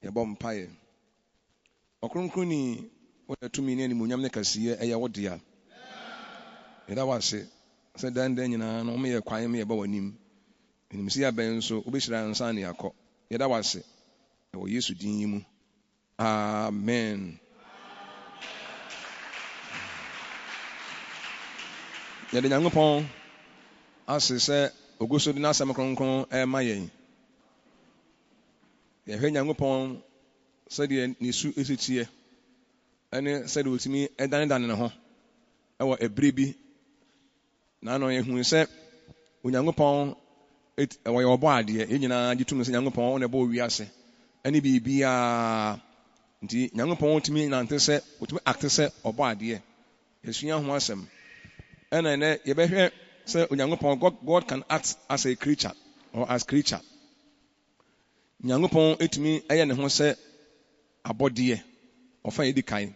Yɛbɔ mpaeɛ. Ɔkronkronni wɔtumi ne animuonyam ne kɛseɛ ɛyɛ wo dea. Yɛda wo ase sɛ dan nyinaa no ɔmo yɛ kwan me yɛba w'anim. Animsi abɛn nso wobɛhyira nsa ne akɔ. Yɛda wo ase ɛwɔ Yesu din yi mu. Amen. Yɛde Nyankopɔn ase sɛ ogu so de n'asɛm kronkron ɛma yɛn. Yɛhwɛ Nyankopɔn sɛdeɛ ne su ɛsiteɛ ɛne sɛdeɛ otumi ɛdanedane ne ho ɛwɔ ɛberɛ bi. Na ano yɛhu sɛ Onyankopɔn wɔyɛ ɔbɔ adeɛ. Yɛn nyinaa gye tum sɛ Nyankopɔn ɔna ɛbɔ wiase ɛne biribiara. Nti Nyankopɔn otumi nante sɛ otumi acte sɛ ɔbɔ adeɛ. Yɛsua ho asɛm. Ɛna ɛnɛ yɛbɛhwɛ sɛ Onyankopɔn God can act as a creature or as creature. Nyankopɔn etumi ɛyɛ ne ho sɛ abɔdeɛ ɔfa yɛdi kan.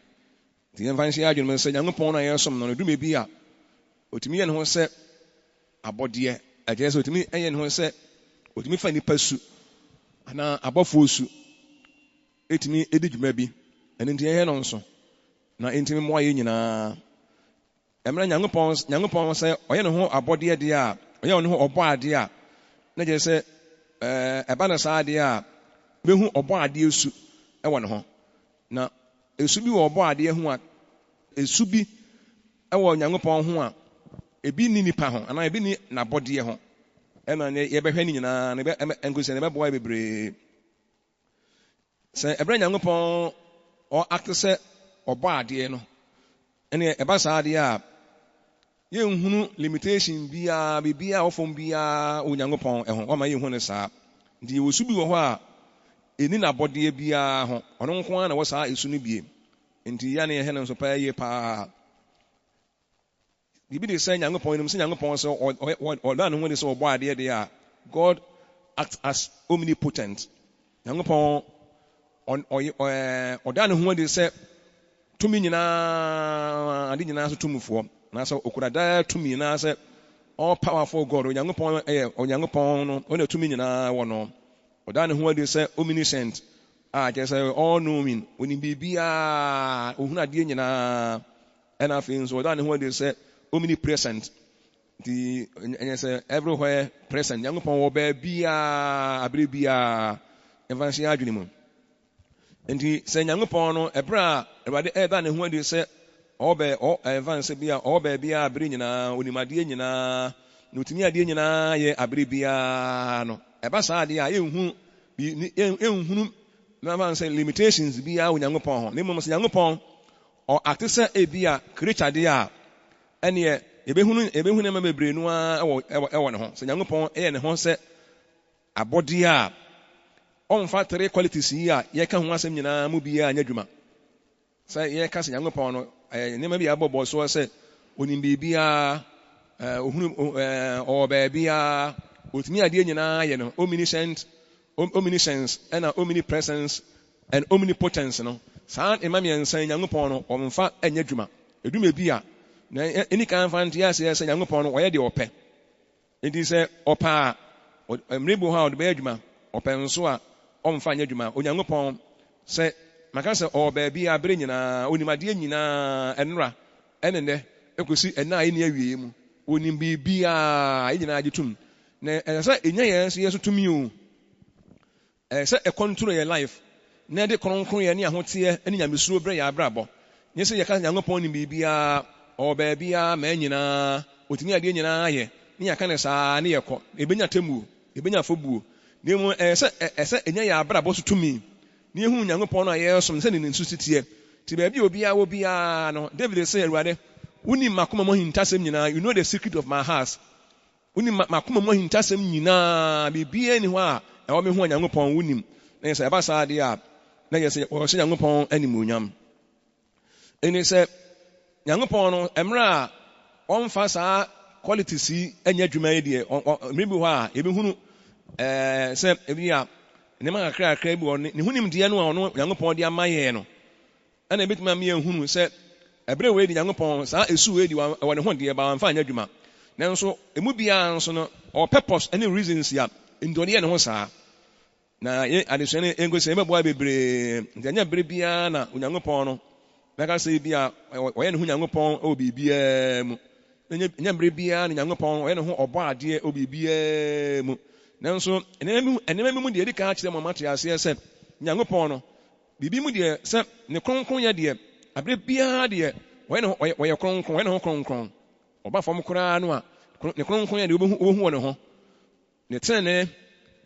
Nti yɛmfa nhyɛ adwene sɛ Nyankopɔn na yɛsom no dume bi a otumi yɛ ne ho sɛ abɔdeɛ. Ɛkyerɛ sɛ otumi ɛyɛ ne ho sɛ otumi fa nipa su anaa abɔfoɔ su etumi edi dwuma bi. Ɛno nti yɛhwɛ no nso na etumi mmoa yɛn nyinaa. Ɛmra Nyankopɔn sɛ ɔyɛ ne ho abɔdeɛ deɛ a ɔyɛ ne ho ɔbɔ adeɛ a na gyɛ sɛ ɛba na saa adeɛ a behu ɔbɔ adeɛ su ɛwɔ ne ho. Na esu bi wɔ ɔbɔ adeɛ ho a esu bi ɛwɔ Nyankopɔn ho a ebi ni nipa ho anaa ebi ni n'abɔdeɛ ho. Ɛna yɛbɛhwɛ ne nyinaa na nkosi na ɛbɛboa bebree. Sɛ ɛbrɛ Nyankopɔn ɔakte sɛ ɔbɔ adeɛ no ɛne ɛba saa adeɛ a yɛnhunu limitation biara biribiara ɔfom biara Onyankopɔn ɛho ɔma yɛnhu ne saa. Nti yɛwɔ su bi wɔ hɔ a ɛni n'abɔdeɛ biara ho ɔno nko ara na wɔ saa esu no bie. Nti yɛa ne yɛhɛ no nso paa yie paa. Bibi de sɛ Nyankopɔn nim sɛ Nyankopɔn sɛ ɔda ne ho de sɛ ɔbɔ adeɛ deɛ a God acts as omnipotent. Nyankopɔn ɔda ne ho de sɛ tumi nyinaa ade nyinaa so tumufoɔ na sɛ okura daa tumi nyinaa sɛ all powerful God Onyankopɔn ɛyɛ Onyankopɔn no ɔna tumi nyinaa wɔ no. Ɔda ne ho de sɛ omniscient a kyerɛ sɛ all knowing onim biribiara ohunu adeɛ nyinaa. Ɛna afei nso ɔda ne ho de sɛ omnipresent. Nti ɛnyɛ sɛ everywhere present. Nyankopɔn wɔ baabiara abere biara ɛmfa nhyɛ adwene mu. Nti sɛ Nyankopɔn no ɛberɛ a Awurade ɛda ne ho adi sɛ ɛmfa nsɛ bi a ɔwɔ baabiara abere nyinaa onim adeɛ nyinaa na otumi adeɛ nyinaa yɛ abere biara no ɛba saa adeɛ a yɛnhunu mɛma nsɛ limitations biara wɔ Nyankopɔn ho. Na mmom sɛ Nyankopɔn ɔate sɛ ebi a creature deɛ a ɛneɛ yɛbɛhunu nneɛma bebree no ara ɛwɔ ne ho. Sɛ Nyankopɔn ɛyɛ ne ho sɛ abɔdeɛ a ɔmfa three qualities yi a yɛka ho asɛm nyinaa mu biara nyɛ adwuma. Sɛ yɛka sɛ Nyankopɔn no nneɛma bi abɔbɔ so sɛ onim biribiara ohunu ɔwɔ baabiara otumi adeɛ nyinaa yɛ no omniscient omniscience ɛna omnipresence and omnipotence no. Saa nneɛma mmiɛnsa Nyankopɔn no ɔmfa ɛnyɛ adwuma. Edwuma bi a na ɛni kan fa nte ase sɛ Nyankopɔn no ɔyɛ deɛ ɔpɛ. Nti sɛ ɔpɛ a mmere bi hɔ a ɔde bɛyɛ adwuma ɔpɛ nso a ɔmfa nyɛ adwuma. Onyankopɔn sɛ maka sɛ ɔwɔ baabi a abere nyinaa onim adeɛ nyinaa ɛnora ɛne nnɛ ekosi ɛna a ɛni awie mu onim biribiara ɛyɛ nyinaa gye tum. Na ɛsɛ sɛ ɛnyɛ yɛn nso yɛ so tumi o. Ɛsɛ ɛkɔntoro yɛ life na ɛde kronkron yɛ ne ahoteɛ ɛne nyamesuro brɛ yɛ abrabɔ. Nyɛ sɛ yɛka Nyankopɔn nim biribiara ɔwɔ baabiara ma nyinaa otumi adeɛ nyinaa yɛ ne yɛka ne saa ne yɛkɔ ebenya temuo ebenya afɔbuo. Na mu ɛsɛ ɛnyɛ yɛ abrabɔ so tumi ne yɛhu Nyankopɔn no a yɛsom sɛ ne nsu siteɛ. Ti baabi obiara no David sɛ Awurade wonim makoma mu hintasɛm nyinaa. You know the secret of my heart. Wonim makoma mu hintasɛm nyinaa biribiara ni hɔ a ɛwɔ me ho Nyankopɔn wonim. Na yɛ sɛ ɛba saa deɛ a na yɛ sɛ ɔhyɛ Nyankopɔn animuonyam. Ɛne sɛ Nyankopɔn no ɛmmerɛ a ɔmfa saa qualities yi ɛnyɛ adwuma yi deɛ mmere bi hɔ a yɛbɛhunu sɛ ebi a nneɛma kakra bi wɔ ne ho nimdeɛ no a ɔno Nyankopɔn de ama yɛn no ɛna ebɛtumi ama yɛn hunu sɛ ɛberɛ wei de Nyankopɔn saa esu wei de wɔ ne ho deɛ ba wɔmfa nyɛ adwuma. Nanso emu biara nso no ɔwɔ purpose ɛne reasons a ndɔdeɛ ne ho saa. na ye adesua ne engosi emeboa bebre ntanya bre bia na Onyankopɔn no meka sɛ bia ɔyɛ ne ho Onyankopɔn o bibia mu nya bre bia na Onyankopɔn ɔyɛ ne ho ɔbɔ ade o bibia mu nanso enema mu de ka kyerɛ mama te ase sɛ Onyankopɔn no bibi mu de sɛ ne kronkron yɛ de abre bia de ɔyɛ kronkron ɔyɛ ne ho kronkron ɔba fam koraa no a ne kronkron yɛ de obehu wɔ ne ho ne tene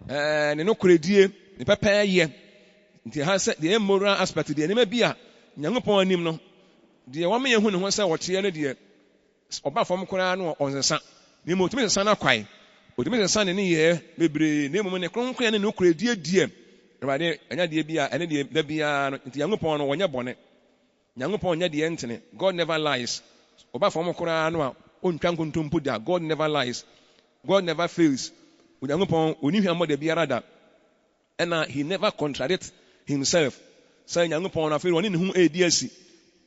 ne no koredie ne pɛpɛɛyɛ nti ha sɛ de moral aspect de enema bi a Onyankopɔn anim no de wɔn yɛ hu ne ho sɛ wɔteɛ no de ɔba fam koraa no ɔnsesa ne mu otumi sesa na kwae otumi sesa ne yɛ bebre ne mu ne kronkron ne no koredie die Awurade anya de bi a ene de da bia no nti Onyankopɔn no wɔnyɛ bɔne Onyankopɔn nyɛ de ntene God never lies ɔba fam koraa no a ontwa nkontompo da God never lies God never fails Onyankopɔn oni hwamɔ da biara da ɛna he never contradicts himself sɛ Onyankopɔn na afei wɔne ne ho edi asi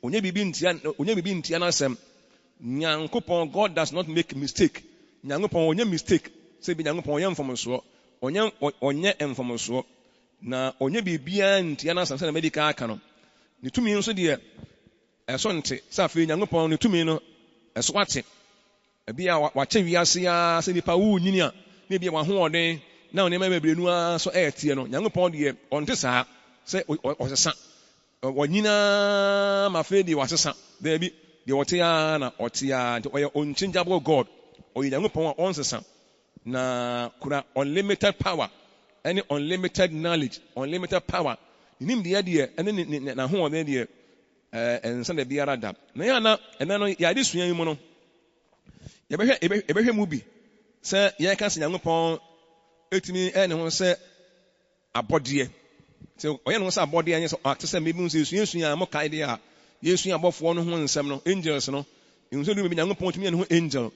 onye bibi ntia na asɛm Onyankopɔn God does not make mistake Onyankopɔn onye mistake sɛ bi Onyankopɔn ɔyɛ mfomsoɔ onye mfomsoɔ na onye bibia ntia na asɛm sɛ na medical aka no ne tumi nso de ɛso nte sɛ afei Onyankopɔn ne tumi no ɛso ate ebi a wakyɛ wiase a sɛ nipa wu nyini a na ebi a wahoɔden na onema bebre nu a so ɛɛtie no Onyankopɔn de ɔnte saa sɛ ɔsesa wɔnyina ma fe de wasesa baabi de wɔte a na ɔte a ɔyɛ unchangeable God ɔyɛ Onyankopɔn a ɔnsesa na kura unlimited power any unlimited knowledge unlimited power nim de ɛne na hoɔden de ɛnsa da biara da na ya na ɛna no yɛ ade sua yi mu no yɛbɛhwɛ mu bi sɛ yɛka sɛ Onyankopɔn etimi ɛne ho sɛ abɔdeɛ sɛ ɔyɛ ne ho sɛ abɔdeɛ nyɛ sɛ ate sɛ mebi sɛ sua a mo kae de a yɛsua abɔfoɔ no ho nsɛm no angels no nso de bi Onyankopɔn tumi ne ho angel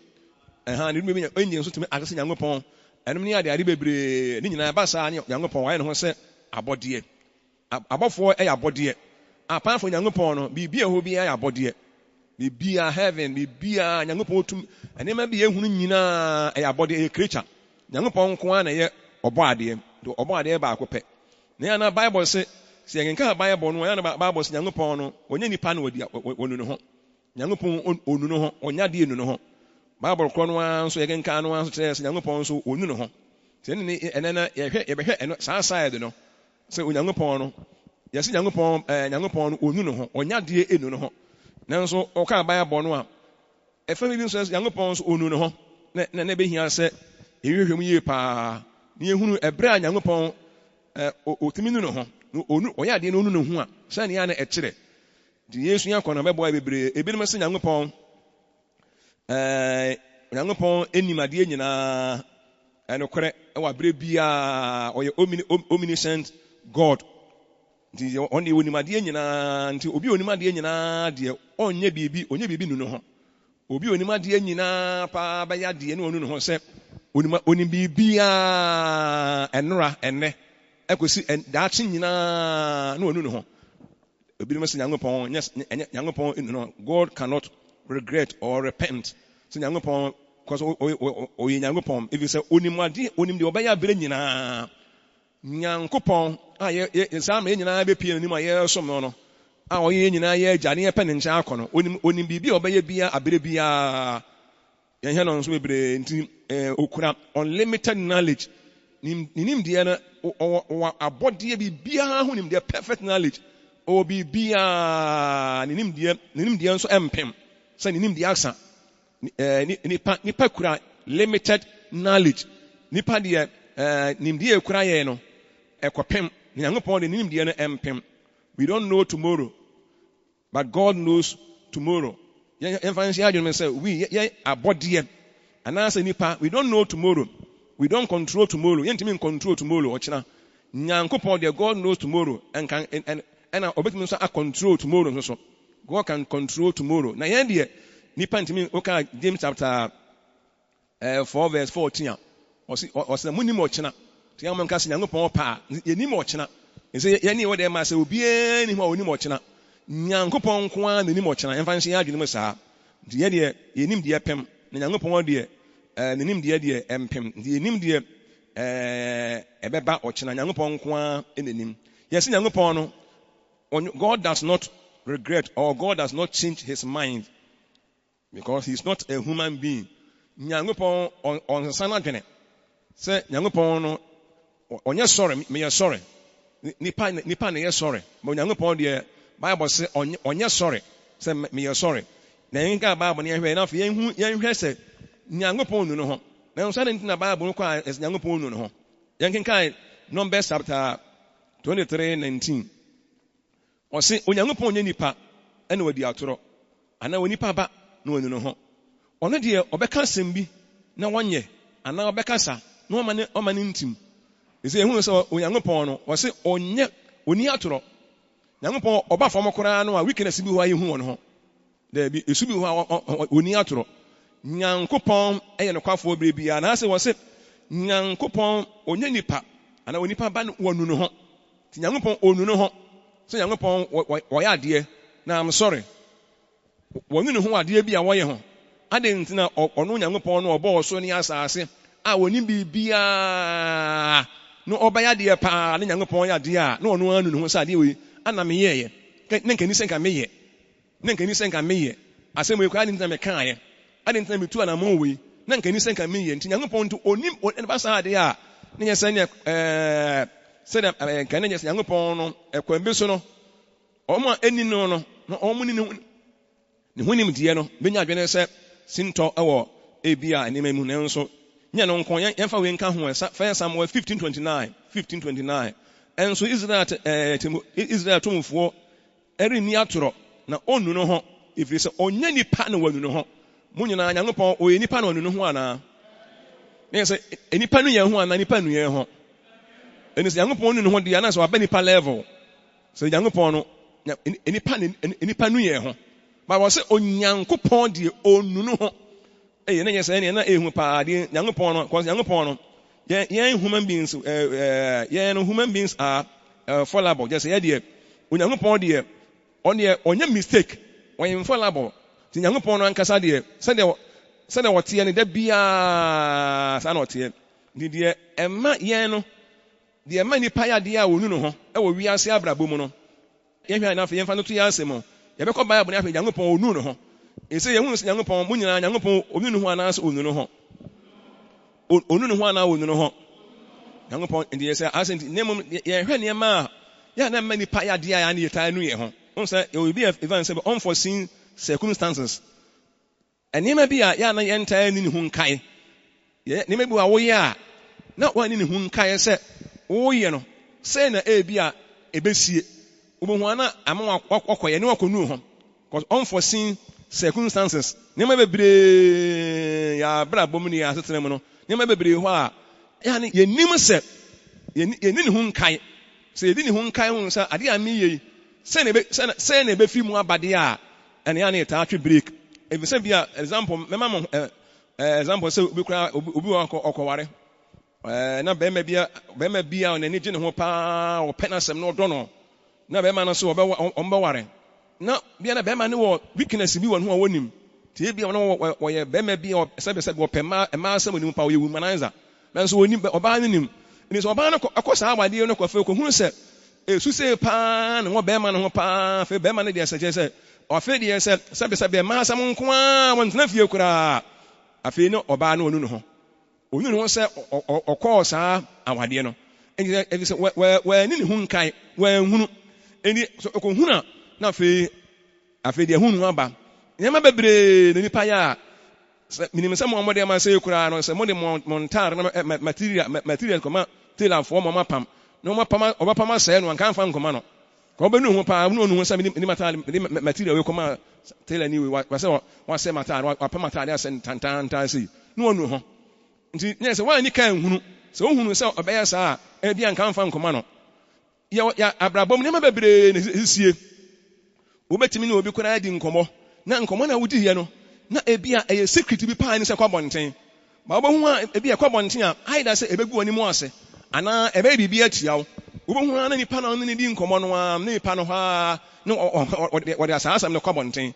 ne bi angel nso tumi ate sɛ Onyankopɔn ɛnom ne ade bebree ne nyinaa ba saa ne Onyankopɔn ɔyɛ ne ho sɛ abɔdeɛ abɔfoɔ ɛyɛ abɔdeɛ apart from Onyankopɔn no biribi a hɔ bi ɛyɛ abɔdeɛ biribi a heaven biribi a Onyankopɔn tum ɛnema bi ehunu nyinaa ɛyɛ abɔdeɛ ɛyɛ creature Onyankopɔn nko ara na ɛyɛ ɔbɔ adeɛ do ɔbɔ adeɛ baako pɛ na ya na Bible sɛ yɛnka Bible no ya na Bible sɛ Onyankopɔn no onye nipa na onu ne ho Onyankopɔn onu ne ho onya de enu ne ho Bible kro no nso yɛnka no nso kyerɛ sɛ Onyankopɔn nso onu ne ho sɛ ne ɛnana yɛbɛhwɛ ɛno saa side no sɛ Onyankopɔn no yɛsɛ Onyankopɔn no onu ne ho onya de enu ne ho nanso ɔka Bible no a ɛfa bi nso Onyankopɔn nso onu ne ho na behia sɛ yɛhwehwɛ mu yie paa ne yɛhunu ɛbrɛ a Onyankopɔn otimi nu no ho onu ɔyɛ ade no onu ne ho a sɛ ne ya na ɛkyerɛ de Yesu ya kɔ na bɛbɔ bebree ebinom sɛ Onyankopɔn enim ade nyinaa ɛnokorɛ ɛwɔ abrɛ bia ɔyɛ omniscient God nti ɔne onim ade nyinaa nti obi onim ade nyinaa deɛ ɔnyɛ biribi nu no ho obi onim ade nyinaa pa bɛyɛ ade ne onu ne ho sɛ onim bibia ɛnora ɛnɛ ekosi daakye nyinaa na onu ne ho obi no sɛ Onyankopɔn no God cannot regret or repent so Onyankopɔn because oyi Onyankopɔn if you say onim de ɔbɛyɛ abere nyinaa Onyankopɔn a yɛ saa ma nyinaa bɛpie n'anim a yɛsom no a ɔyɛ nyinaa yɛ agya ne yɛpɛ ne nkyɛn akɔ no onim biribi a ɔbɛyɛ bia abere bia yɛhɛ no nso bebree nti okura unlimited knowledge nim deɛ no abɔdeɛ biribiara ho nim deɛ perfect knowledge ɔwɔ biribiara nim deɛ nso ɛmpem sɛ nim deɛ asa nipa kura limited knowledge nipa deɛ nim deɛ kura yɛ no ɛkɔpem Onyankopɔn de nim deɛ no ɛmpem we don't know tomorrow but God knows tomorrow yɛmfa nhyɛ adwene sɛ we yɛ abɔdeɛ anaasɛ nipa we don't know tomorrow we don't control tomorrow yɛntumi control tomorrow ɔkyena Onyankopɔn deɛ God knows tomorrow ɛna ɔbɛtumi nso control tomorrow nso so God can control tomorrow na yɛn deɛ nipa ntumi oka James chapter 4 verse 14 a ɔsɛ munim ɔkyena te yɛn nka sɛ Onyankopɔn pa yɛnim ɔkyena ɛsɛ yɛne wɔ dɛ ma sɛ obiara nim a onim ɔkyena Onyankopɔn nko ara na nim ɔkyena yɛmfa nhyɛ adwene mu saa nti yɛdeɛ yɛnim deɛ pɛm na Onyankopɔn deɛ nenim deɛ ɛmpem nti yɛnim deɛ ebeba ochina Nyankopɔn nko a enenim. Yes, Nyankopɔn no, God does not regret or God does not change his mind because he's not a human being. Nyankopɔn on sana dwene. Say Nyankopɔn no onye sorry, me sorry. Nipa na ye sorry. But Nyankopɔn de Bible say onye sorry. Say me sorry. Na yinka Bible na hwe na fe yenhwe say Nyankopɔn nu no ho. Na so na na Bible no kwa is Nyankopɔn nu no ho. Yenkenkan Numbers chapter 23:19. O say Onyankopɔn nye nipa ene wadi atoro. Ana onipa ba na onu no ho. Ono de obeka sem bi na wonye ana obeka sa na omane ntim. Ese ehunu se Onyankopɔn no o say onye oni atoro. Nyankopɔn oba fam koraa no a weakness bi ho ayehu won ho. Da bi esu bi ho oni atoro. Nyankopɔn eye no kwafo brebia na ase wo se Nyankopɔn onye nipa ana onipa ba no wonu no ho. Ti Nyankopɔn onu no ho. So Nyankopɔn woyɛ ade na I'm sorry. Wonu no ho ade bi a woyɛ ho. Ade ntina ɔno Nyankopɔn no ɔbɔ so ne asase a woni bibia no ɔbɛyɛ ade pa ne Nyankopɔn yɛ ade a na ɔno anu no ho sɛ ade we ana me yɛyɛ. Ne nkani sɛ nka meyɛ. Ne nkani sɛ nka meyɛ. Asɛm we kwa ne ntina me kaayɛ. Ade ntina me tu ana mo we. Ne nkani sɛ nka meyɛ. Nti Nyankopɔn to onim ba sa ade a ne yɛ sɛ ne said can I just young upon a quambisono? Oma any no, no, omuni no, when him diano, Benya Genesa, Sinto, our ABI, and Name so. Yanon Koyan, Enfa Winka, fair somewhere 1529. And so is that tomb for every niatro, now on no ho, if it's on any panel when you know, Munina, young upon or any panel, no one. Yes, any panel, any panel, and it's young upon no the answer of any level. So young upon any panu, but was it on young coupon the own no. Yes, any party, young upon, was young upon. Yeah, human beings, human beings are fallible. Just the idea. When young upon dear, on your mistake, when you fallible, the young upon and Cassadia said what tea and the beer, sanot here. Did ye, Emma Yano? The many paya dia will know, we are Sabra Bumono. If you are enough, you find 2 years more. You have come by a young upon Nuno. You say, young upon Munia, young upon Unuanas Ununo. Unuana Ununo. Young upon in the essay, I sent name Yama. Ya not many paya dia and the Italian. Also, it will be events of unforeseen circumstances. And you may be a yana entire in Hunkai. Yet, you may be a way. Not one in Hunkai said. Oh, you know, say na ebia ebesi ubuhwana ama wakoye ne wakonu ho because unforeseen circumstances nema bebre ya bra bomni ya setere mu no nema bebre ho a ya ne yenim se yenini hu nkai se yedini hu nkai hu sa ade a meye se na ebe fi mu abade a ene ya na ta atwe break ebi se bia example mema mo example se obi kura obi wa okoware na bema bia on ani gine ho pa o penasem no do no na bema no so ombe ware na bia na bema ne wo weakness bi won ho wonim tie bia no wo ye bema bia sebe wo pema ma asem ni pa wo ye womanizer na so wonim oba ne nim ni so oba no akosa abade no kwafe ko hu se esu se pa na wo bema no ho pa fe bema ne de se o fe de se sebe ma asem nko a won tena fie kura afi no oba no onu no ho onu no se okọ saa awade no eni se we ni hu nkai we hunu eni so okohuna na fe afi de hunu aba nyama bebre na nipa ya minim se mo de ma se kura no se mo de montar na material koma tela fo mo mapam no mapam obapam se no anka fa nkoma no ko be nu hu pa no nu hu se ni material we koma tela ni we wa se material wa pam material se tantan se no nu ho nti nyɛ sɛ wani kan hunu sɛ ohunu sɛ ɔbɛyɛ saa bia nka mfa nkoma no ya abrabom ne ma bebre ne sie wobetimi ne obi kora di nkɔmɔ na nkɔmɔ na wudi yɛ no na ebia ɛyɛ secret bi paa ne sɛ kwabɔnten ba obohu a ebia kwabɔnten a haida sɛ ebegu ani mu ase ana ebe bibi atia wo obohu na nipa na ne di nkɔmɔ no a ne nipa no ha ne wɔde asasam ne kwabɔnten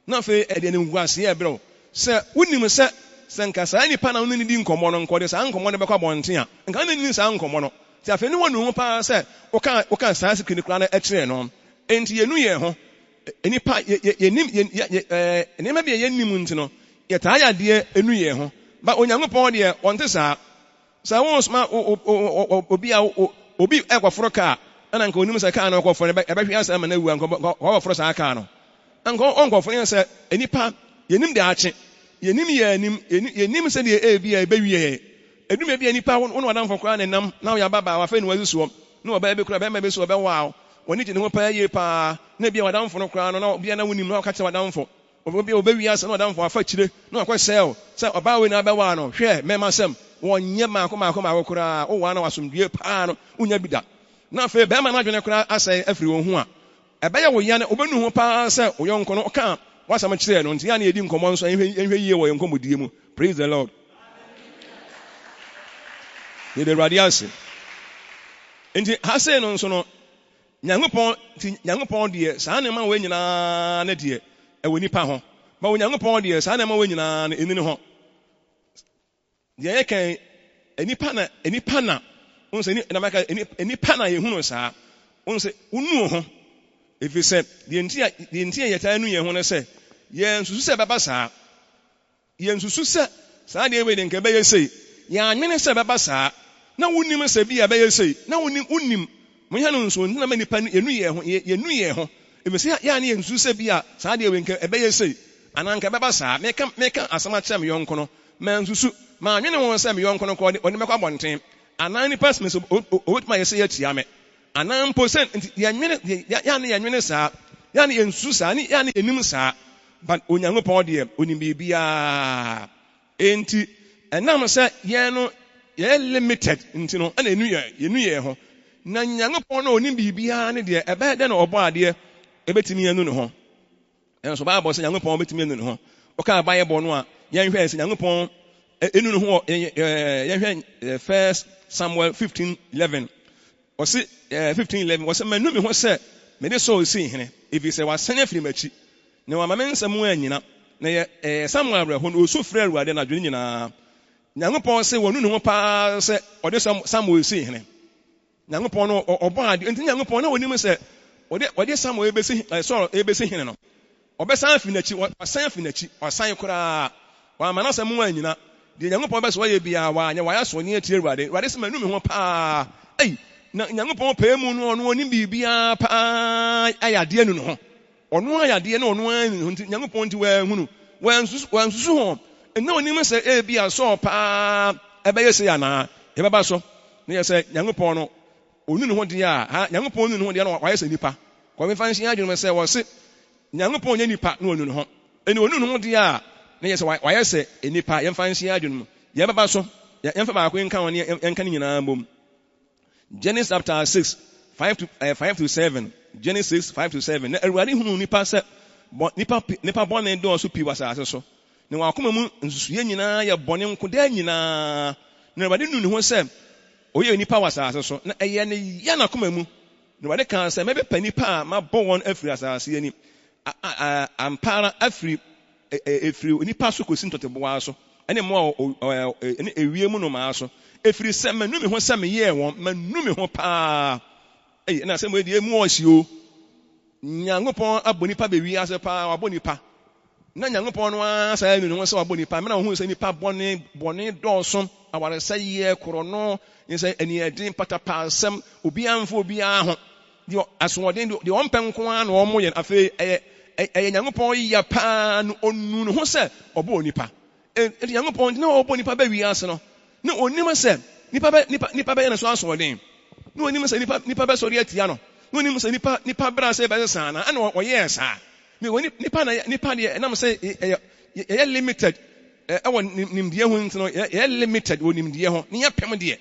na fe ɛde ne ngwase yɛ brɛ sɛ wonim sɛ senka saa nipa na woni di nkomo no nkode saa nkomo no bekwa bonten a nka na ni saa nkomo no ti afa ni wonu ho pa se oka saa sikini kra na ekire no enti yenu ye ho enipa yenim enema bi yenim nti no ye taa ya de enu ye ho ba Onyankopɔn de wonte saa won sma obi ekwaforo ka ana nka onim se ka na ekwaforo ebehwe asa ma na wu anko kwaforo saa ka no anko onkoforo se enipa yenim de ache yenim se de e bia ebewie edum bia enipa won wadam fokra na nam na ya baba wa fa ni wazuso na oba ebe kura be ma be so be wow woni gye ne ho pa ye pa na bia wadam fo no kra no na bia na wonim na ka che wadam fo obewie asa na wadam fo afa kire na akwa sel se oba we na be wa no hwe mema sem wonye maako kura o wa na wasomdue pa no unya bida na fe be ma na dwene kura asai afiri wo ho a ebe ye wo ya ne obenu ho pa se wo yonko no ka wasam kire no ntia na edi nkomo nso ehwe yie wo nkomodie mu. Praise the Lord. Ye de radiance enti ha se no nso no Nyankopɔn de saa ne ma we nyina na de ewo nipa ho ba Nyankopɔn de saa ne ma we nyina na enini ho de ye kan enipa na unse ni na maka enipa na ye hunu saa unse unu ho efi se de ntia ye taa nu ye ho ne se ye nsusu se baba saa ye nsusu se saa de we de nke be ye sei ya anwene se baba saa na wonim se bi ya be ye sei na wonim munya no nso na manipa yenu ye ho ebese ya ne nsu se bia saa de we nke ebe ye sei ananka beba saa meka asama chem yonko no ma nsusu ma anwene won se me yonko no ko oni mekwa bonten anan ni person so obetuma ye se ya tia me anan percent ya nwenene saa ya ne nsu saa ni ya ne enim saa but Onyankopɔn de onim bibia enti enam se ye no ye limited enti no ana yenu ye ho na Nyankopɔn na onim bibia ne de ebe de na obo ade ebetimi yenu ne ho enso Bible say Nyankopɔn obetimi yenu ne ho oka Bible no a yen hwe say Nyankopɔn enu ne ho yen hwe 1 Samuel 15:11 o say 15:11 o say manu me ho say me de so si hene ebi say wasan afiri machi ne wa mame nsam anyina na ye Samuel bre ho no osu frɛ Awurade na dwene nyina Nyankopɔn say wonu ne ho pa say ode Samuel si hene Nyankopɔn no obo ade enti Nyankopɔn na woni mu sɛ ode Samuel ebesi hene no obesan afi nachi wasan kura wa mana sɛ mu anyina de Nyankopɔn bɛ so yɛ bia wa anya wa ya so ne atie Awurade sɛ manu me ho pa na Nyankopɔn pɛ mu no ɔno oni bibia pa ayade anu no ho ɔno ayade na ɔno anu nti Nyankopɔn nti wa hunu wansusu ho na oni mu sɛ e bia so pa ɛbɛyɛ sɛ yana ɛbɛba so ne yɛ sɛ Nyankopɔn no onu ne ho de a Nyankopɔn onu ne ho de na wa yɛ sɛ nipa kwa me fa nhyia adwene sɛ wɔ se Nyankopɔn nyɛ nipa na onu ne ho eni onu ne ho de a ne yɛ sɛ wa yɛ sɛ nipa yɛ fa nhyia adwene yɛ bɛba so yɛ fa ba ko nka wɔn yɛ nka ne nyinaa mbom Genesis chapter 6 5 to 7 Genesis 5 to 7 na Awurade hunu nipa sɛ nipa bɔne do so pi wasase so ne wa akoma mu nsusuye nyinaa yɛ bɔne nkoda nyinaa na Awurade hunu ne ho sɛ oyɛ nipa wasase so na ɛyɛ ne ya na akoma mu na Awurade kan sɛ mɛbɛpa nipa a mabɔ wɔn afiri asase ani ampara afiri nipa so kosi ntɔteboa so ɛne mo ɛne ewie mu no maa so efiri sɛ manu me ho sɛ me yɛ wɔn manu me ho paa na sɛ mo die mu ɔhye o Nyankopɔn abɔ nipa be wi ase paa wabɔ nipa na Nyankopɔn no asa anu ne ho sɛ wabɔ nipa me na ho sɛ nipa bɔne dɔɔso aware sɛ yɛ koro no sɛ ani ɛden patapa asɛm obi amfo obi aho de asoɔden de ɔmpɛ nko a na ɔmo yɛ afei ɛyɛ Nyankopɔn yɛ paa no onu ne ho sɛ ɔbɔ nipa Nyankopɔn na ɔbɔ nipa be wi ase no na onim sɛ nipa bɛ yɛ so asoɔden na onim sɛ nipa bɛ sɔre atia no na onim sɛ nipa bra sɛ bɛ saa na ana ɔyɛ saa me nipa de ɛnam sɛ ɛyɛ limited ɛwɔ nimdeɛ ho ntino ɛyɛ limited wɔ nimdeɛ ho ne yɛ pem deɛ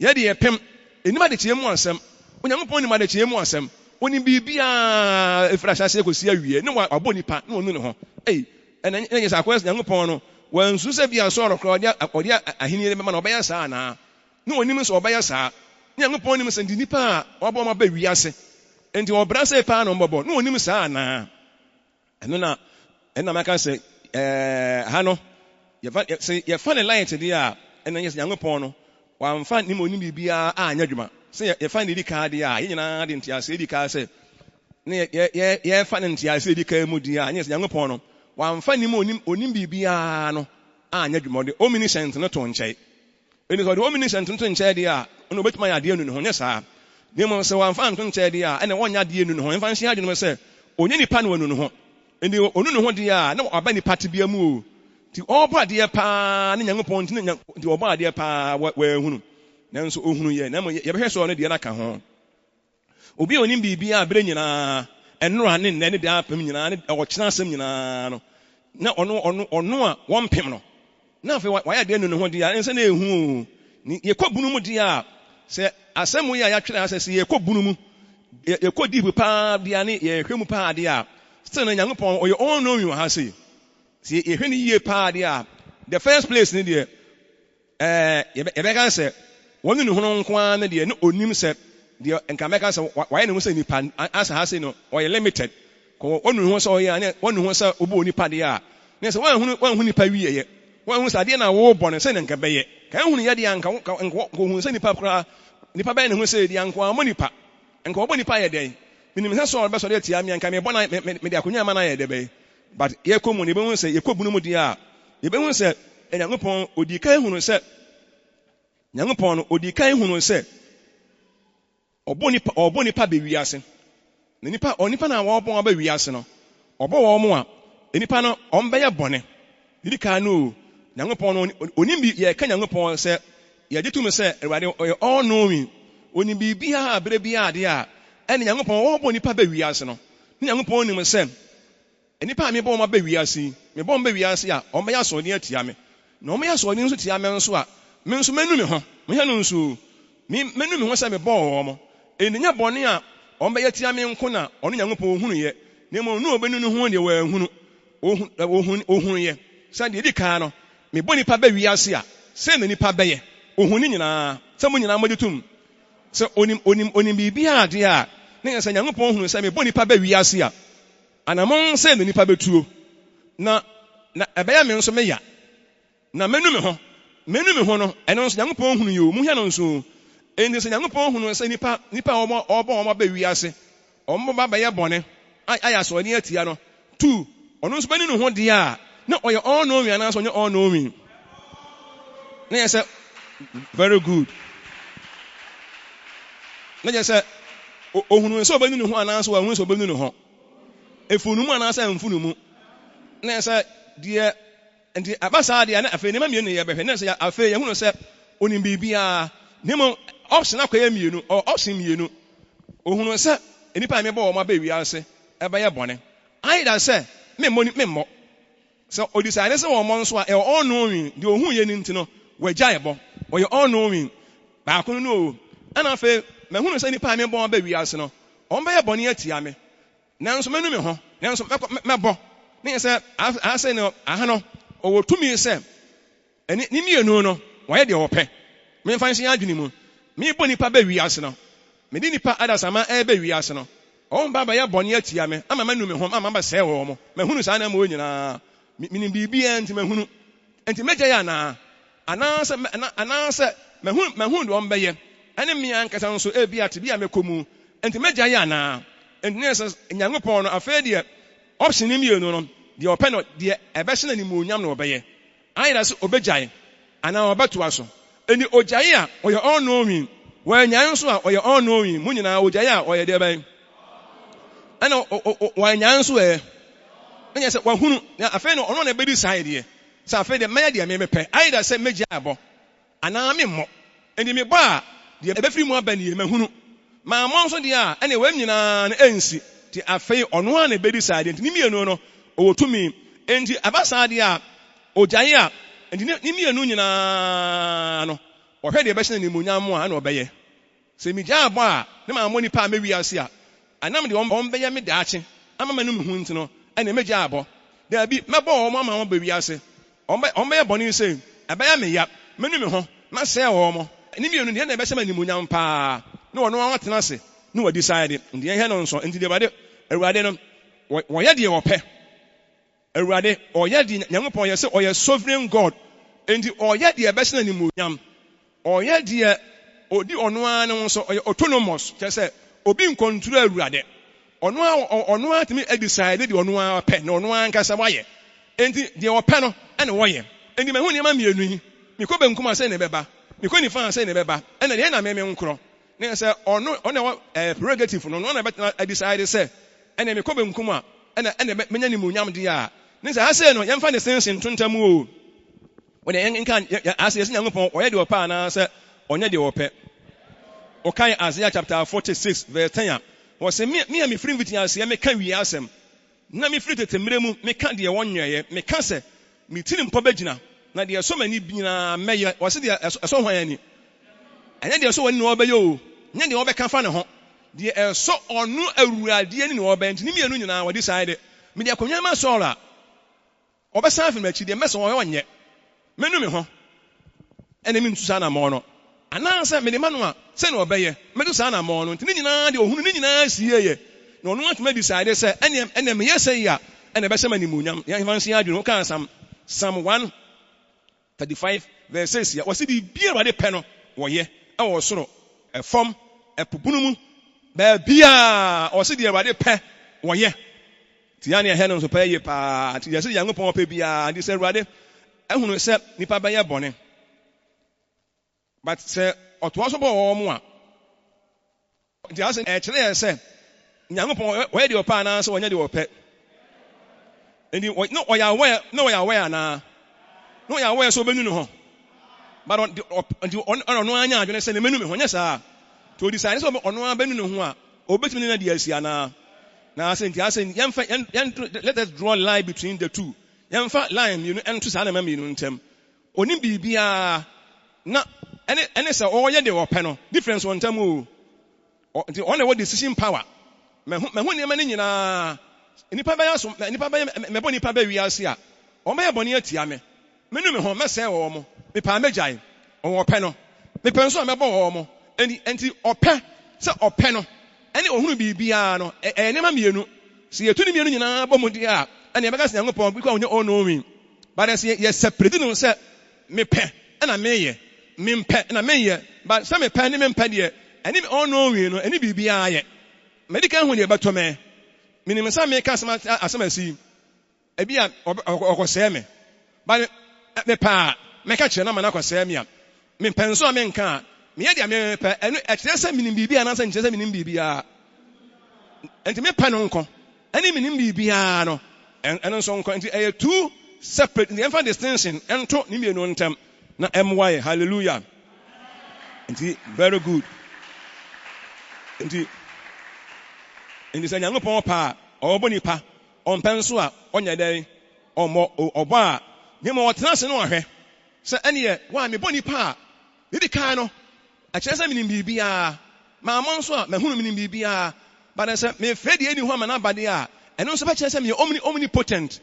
yɛ de yɛ pem enima de kyɛ mu asɛm Onyankopɔn nima de kyɛ mu asɛm oni bibia efra hyase kosi awie ne wabɔ nipa ne onu ne ho ɛna yɛ sɛ akɔyɛ Nyankopɔn no wansu sɛ bia so ɔrɔkɔ ɔde ahini bɛma na ɔbɛyɛ saa na ne onim sɛ ɔbɛyɛ saa Nyankopɔn nim sɛ nipa a ɔbɔ ma ba wi ase enti ɔbra sɛ paa na ɔbɔbɔ ne onim saa na ɛno na ɛna maka sɛ ha no Ye find a light there, and then yes, young upon no. One find him only be nyadwuma. Say ye find the car there, you know, didn't ya say the car say. Ye find in tia say the car mudia, and yes, young upon no. One find him only be no nyadwuma. The omniscient not on chai. It is the omniscient to chai there, no bet my idea no yes, sir. They must say one fan to chai there, and one idea no, and fancy I didn't say, only pan one no. And the only one there, no, a bunny party be a move. The all body pa, and young point, the all body pa, where who, then so who ye, never heard so on the other home. Obi on him be a brain, and run in any day, or chance him, no, no, one pimno. Now, why I didn't know what the answer who ye could boom dear, say, as some way I actually say, ye could boom, ye could deep pa, diani, ye cream pa, dear, still a young upon, or your own know you, has he. See, if any year party, the first place in the say, one in Hong Kong, the no onim set, the and Kameka, why no say Nipan, as has no, or limited. One who was all here, one who was a Ubuni Padia. There's one who pay, one who's a dinner war born and send and Cabay. Can only add the uncle and who send the papa, the papa who say the uncle money pa, and go money pie a day. Minimum has all best of the Tiami and Camia, Mediacunia Mana de bay. But ye come when you say you could bunudia. You be said, and young upon Udika who said, young upon Udika who said, or Bonipa be reassing. Nipa or Nipana war be reassing, or bo more, Nipano on bay a bonnet. You can't know, young upon Unimbi, ye can young upon said, ye did to me say, or all knowing, when you be a baby, dear, and young upon all Bonipa be reassing. Young upon him said, any part me born my baby, I see. Me born baby, I see. On my ass or near Tiame. No, me ass or near Tiame and so. Men so menu me, huh? Me hanon so. Me menu me was a born. In the Yabonia, on by Tiame and Kona, on young poor Hunie. Nemo no Benu Hunie were Hunu ye. Sandy Dicano. Me boni pa baby, I see. Send any pa baye. Ohunina. Someone in Amadutum. So onim be a dear. Niggas and young poor who say me boni pa baby, I see. And among say the nipa betuo na ebaya me nso meya na menu me ho no eno nso Nyankopon hunu yo mu hia no nso eni se Nyankopon hunu se nipa obo ba wiase ombo ba ye bone aya so ni atia no 2 ono nso bani no ho de a na oye all know me ana so onye all know me na ye say very good na ye say ohunu nso bani no ho ana so ohunu nso bani no ho efunumu anasa mfunumu na say de enti abasa de na afa nema mienu ye behwe na say afa ye hunu say onim bibia nemo option akoya mienu or option mienu ohunu say enipa me bo ma ba wi ase eba ye bone either say memmo so odisane say wo mo nso a e all knowing de ohun ye ni ntino wagya ye bo o ye all knowing ba kono no ana afa me hunu say enipa me bo ma ba wi ase no on ba ye bone atia me nanso menu me ho nanso mebo ne say I say no aha no o tumi say eni ni mienu no waye de ope me fansi adwini mu me bo nipa ba wi ase no me di nipa adasama e ba wi ase no on baba ye bone atia me ama manu me ho ama ba say wo mo mahunu sa na ma onyina mini bibia enti mahunu enti meja ya na ananse mahunu do on ba ye ene me ankasa nso e bia te bia mekomu enti meja ya na and nurses Nyankopon no afa de option ni mienu no de open no de ebehye na ni muonyam no obeye ayira so obegyae ana obeto aso eni ogyae a oye all knowing wanyan so a oye all knowing munyina ogyae a oye de ben ana wanyan so enya se wahunu afa no ono na bedi side de se afa de meya de mepe ayira se megya abo ana memmo eni me ba de ebefiri mu aba ni mahunu ma monso dia ene wam nyina na ensi ti afei ono a na bedi side nti ni mienu no owotumi enti abasa dia a ogyae a enti ni mienu nyina no ohwe de behye ni munyam a na obeye se mi gya abo a ne ma moni pa mewi ase a anam de on beye me daache ama manu me hu nti no ene megya abo da bi mebo o ma ma bewi ase on beye boni se abaya me ya manu me ho ma se wo mo ni mienu de na behye ma ni munyam pa no ono awatena ase no wa decide ndi he no nso ndi de bade awurade no wo ye de wo pe Awurade ɔyɛ di Nyankopɔn yɛ sɛ ɔyɛ sovereign God. Enti ɔyɛ di ɛbɛsena ni munyam. Ɔyɛ di odi ɔno ara ne nso ɔyɛ autonomous. Kyerɛ sɛ obi nkontrol Awurade. Ɔno ara tumi decide di ɔno ara pɛ na ɔno ara nkasa wayɛ. Enti deɛ ɔpɛ no ɛna wɔyɛ. Enti mehu nneɛma mmienu yi. Mekɔ benkum asɛ ne bɛba. Mekɔ nifa asɛ ne bɛba. Ɛna deɛ na meme nkoro. Ne sɛ ɔno prerogative no ɔno na bɛtena decide sɛ ɛna mekɔ benkum a ɛna menya ne munyam di a. Ne sɛ asɛ no yɛmfa ne sense ntontam o. Wɔde nka asɛ yɛsɛ Nyankopɔn ɔyɛ deɛ ɔpɛ anaa sɛ ɔnyɛ deɛ ɔpɛ. Ɔkae Isaiah chapter 46 verse 10 a wɔsɛ me a mefiri mfiti aseɛ meka wie asɛm na mefiri tetemmerɛ mu meka deɛ wɔnyɛeɛ meka sɛ metiri mpɔ bɛgyina na deɛ ɛsɔ m'ani nyinaa mɛyɛ wɔsɛ deɛ ɛsɔ hwan ani ɛnyɛ deɛ ɛsɔ w'ani na wɔbɛyɛ o nyɛ deɛ wɔbɛka fa ne ho deɛ ɛsɔ ɔno awuradeɛ ni na wɔbɛyɛ nti ne mmienu nyinaa wɔde saa de mede akonnwa ma Saul a ɔbɛsan afiri m'akyi deɛ mɛsɛ ɔnyɛ mɛnu me ho ɛna mentu saa nammɔ no anaasɛ mede ma no a sɛ na ɔbɛyɛ mɛdu saa nammɔ no nti ne nyinaa deɛ ɔhunu ne nyinaa sieyɛ na ɔno atumi decide sɛ ɛnɛ meyɛ sɛ yi a ɛna ɛbɛsɛ ma animuonyam yɛmfa nsi adwene wo kaa Psalm 135 verse 6 a wɔsɛ biribiara Awurade pɛ no wɔyɛ ɛwɔ soro ɛfam ɛpobunu mu baabiara ɔsɛ deɛ Awurade pɛ wɔyɛ nti ya ne ɛhɛ no nso pɛ yie paa nti yɛsɛ Nyankopɔn pɛ biara nti sɛ Awurade ɛhunu sɛ nipa bɛyɛ bɔne but sɛ ɔtoa so bɔ wɔn mu a nti asɛ ɛkyerɛ yɛ sɛ Nyankopɔn ɔyɛ deɛ ɔpɛ anaa sɛ ɔnyɛ deɛ ɔpɛ nti na ɔyɛ aware anaa na ɔyɛ aware sɛ ɔbɛnu ne ho but ɔno anya adwene sɛ ne mɛnu me ho nyɛ saa nti ɔdi saa ne sɛ ɔno ara bɛnu ne ho a ɔbɛtumi ne na de asi anaa na asɛ nti asɛ yɛmfa let us draw line between the two yɛmfa line mmienu ɛnto saa na ma mmienu ntam onim biribiara na ɛne sɛ ɔyɛ deɛ ɔpɛ no difference wɔ ntam o nti ɔna wɔ decision power mɛho nneɛma no nyinaa nipa mɛbɔ nipa bɛ wiase a ɔmɛyɛ bɔne atia me menu me ho mɛsɛe wɔ mo mepaa mɛgyae ɔwɔ ɔpɛ no mepɛ nso a mɛbɔ wɔ mo enti ɔpɛ sɛ ɔpɛ no ɛne ɔhunu biribiara no ɛyɛ nneɛma mmienu sɛ yɛtu ne mmienu nyinaa bɔ mu deɛ a ɛne yɛbɛka sɛ Nyankopɔn bi kɔ a ɔnyɛ ɔnɔwi but sɛ yɛsɛprɛdi no sɛ mepɛ ɛna meyɛ mempɛ ɛna meyɛ but sɛ mepɛ ne mempɛ deɛ ɛne ɔnɔwi no ɛne biribiara yɛ medical hu deɛ ɛbɛtɔ me menim sɛ meka asɛm asi ebi a ɔkɔsɛɛ me but mepɛ a meka kyerɛ na ma no akɔsɛɛ me a mempɛ nso a menka a meyɛ deɛ mepɛ ɛno ɛkyerɛ sɛ menim biribiara anaasɛ nkyerɛ sɛ menim biribiara enti mepɛ no nkɔ ɛne menim biribiara no ɛno nso nkɔ nti ɛyɛ two separate nti ɛmfa distinction ɛnto ne mmienu ntam na ɛmmoa yɛ hallelujah nti very good nti sɛ Nyankopɔn pa a ɔbɔ nipa ɔmpɛ nso a ɔnyɛ dɛn ɔbɔ a nyɛma ɔtena ase no ɔhwɛ sɛ ɛneɛ wa mebɔ nipa a didi kan no ɛkyerɛ sɛ menim biribiara maamɔ nso a mahunu menim biribiara bada sɛ mefrɛ deɛ ɛni hɔ ama no abade a ɛno nso bɛkyerɛ sɛ meyɛ omnipotent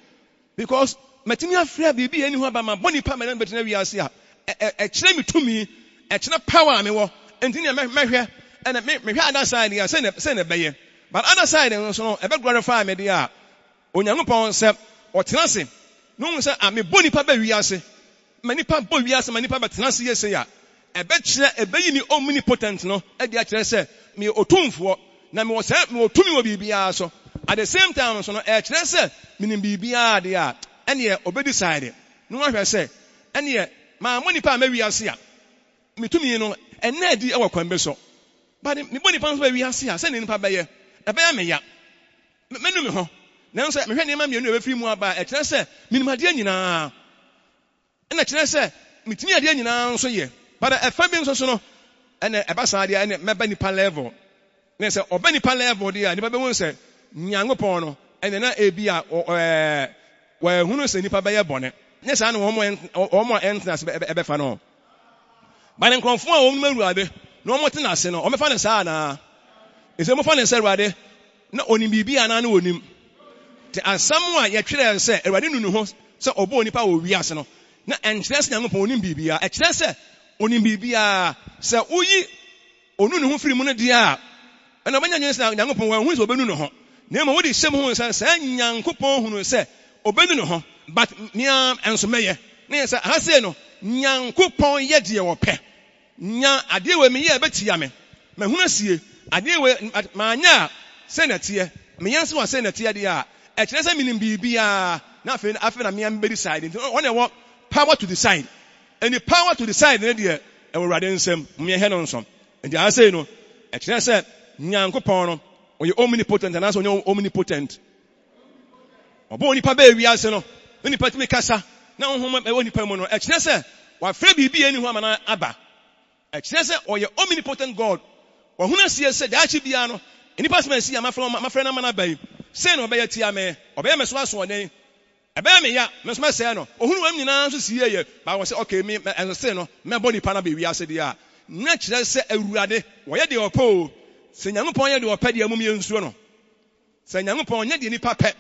because matumi afrɛ biribi ɛni hɔ aba ma bɔ nipa mɛna bɛtena wiase a ɛkyerɛ me tumi ɛkyerɛ power a mewɔ enti ne mɛhwɛ ɛna mehwɛ other side a sɛ ne bɛyɛ but other side nso no ɛbɛ glorify me deɛ a Onyankopɔn sɛ ɔtena ase no hu sɛ mebɔ nipa bɛ wiase ma nipa bɔ wiase ma nipa bɛtena ase yɛsɛ a ɛbɛkyerɛ ɛbɛyi ni omnipotent no ɛde akyerɛ sɛ meyɛ otumfoɔ na mewɔ tumi wɔ biribiara so at the same time so no ɛkyerɛ sɛ menim biribiara deɛ a ɛneɛ ɔbɛdi side no ahwɛ sɛ ɛneɛ maamɔ nipa a mɛwiase a metumi no ɛnɛ adi ɛwɔ kwan bɛ so but mebɔ nipa nso bɛ wiase a sɛ ne nipa bɛyɛ ɛbɛyɛ meya mɛnu me ho nanso mehwɛ nneɛma mmienu a ɛbɛfiri mu aba ɛkyerɛ sɛ menim adeɛ nyinaa ɛna kyerɛ sɛ metumi adeɛ nyinaa nso yɛ but ɛfa bi nso so no ɛna ɛba saa deɛ ɛna mɛba nipa level ne sɛ ɔba nipa level deɛ a nipa bɛhu sɛ Nyankopɔn no ɛna na ebi a wɔahunu sɛ nipa bɛyɛ bɔne ne saa na wɔn a ɛntena ase ɛbɛfa no but nkurɔfoɔ a wɔn mu Awurade na wɔn tena ase no wɔmɛfa ne saa anaa ɛsɛ mofa ne sɛ Awurade na onim biribi anaa ne onim te asɛm a yɛtwerɛ sɛ Awurade nu ne ho sɛ ɔbɔ nipa wɔ wiase no na ɛnkyerɛ sɛ Nyankopɔn onim biribiara ɛkyerɛ sɛ onim biribiara sɛ woyi onu ne ho firi mu no deɛ a ɛna ɔbɛnya nyɛ sɛ Nyankopɔn wɔn hu sɛ ɔbɛnu ne ho na mmom wode hyɛ mu ho sɛ saa Nyankopɔn hunu sɛ obenu no ho but mia enso meye na yesa ha say no Nyankopon ye de wo pe nya ade we me ye betia me mahuna sie ade we manya senate me yanse wa senate de a e kire se minim bibia na afi na me am be decide on e wo power to decide and the power to decide na de e wo rade nsem me he no nso and I say no e kire se Nyankopon no oye omnipotent and also omnipotent obo nipa ba wi ase no nipa timi kasa na honhom e nipa mu no e kire se wa fra bibi eni ho amana aba e kire se oye omnipotent God wa huna sie se da chi bia no nipa se ma mafra na mana bai se no obeya tia me obeya meso aso oden ebe me ya meso ma se no ohunu wam nyina so sie ye ba wo se okay me se no me body pa na be wi ase dia na kire se awurade wo ye de opo se Nyankopon ye de opa de amum ye nsuo no se Nyankopon ye de nipa pe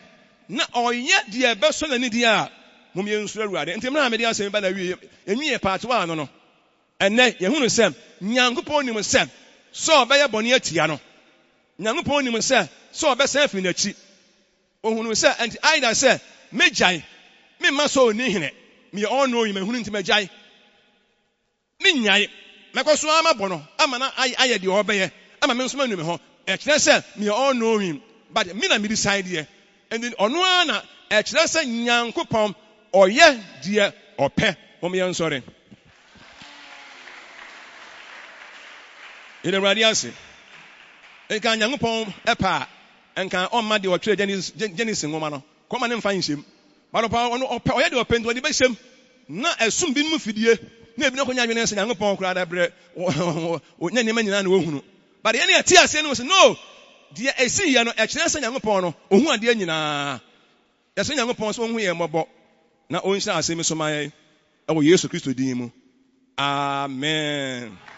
na oye de ebe so na ni dia mum ye nsuo awurade enti me na me de asem ba na wi enwie part 1 no enne ye hunu se Nyankopon nim se so obeye bone atia no Nyankopon nim se so obese afi na chi ohunu se enti either se mejai me ma so oni hene me all know me hunu enti mejai me nyai mekoso ama bono ama na aye de obeye ama me nso manu me ho e kire se me all know him but me na me decide here and then ono ana e kire se Nyankopon oye de ope mo me nsore ile radiase e kan Nyankopon epa enkan on ma de o tire Genesis ngoma no ko ma ne mfa nhyem ba pa ono ope oye de ope ndo de be hyem na esum bi mu fidie na ebi no ko nya dwene se Nyankopon kura da bre nya ne ma nyina na ohunu but ye na ti ase no se no de esi ye no e kire se Nyankopon no ohu ade nyina ye se Nyankopon so ohu ye mobo na onhyira ase mi so ma ye e wo Yesu Kristo din mu amen.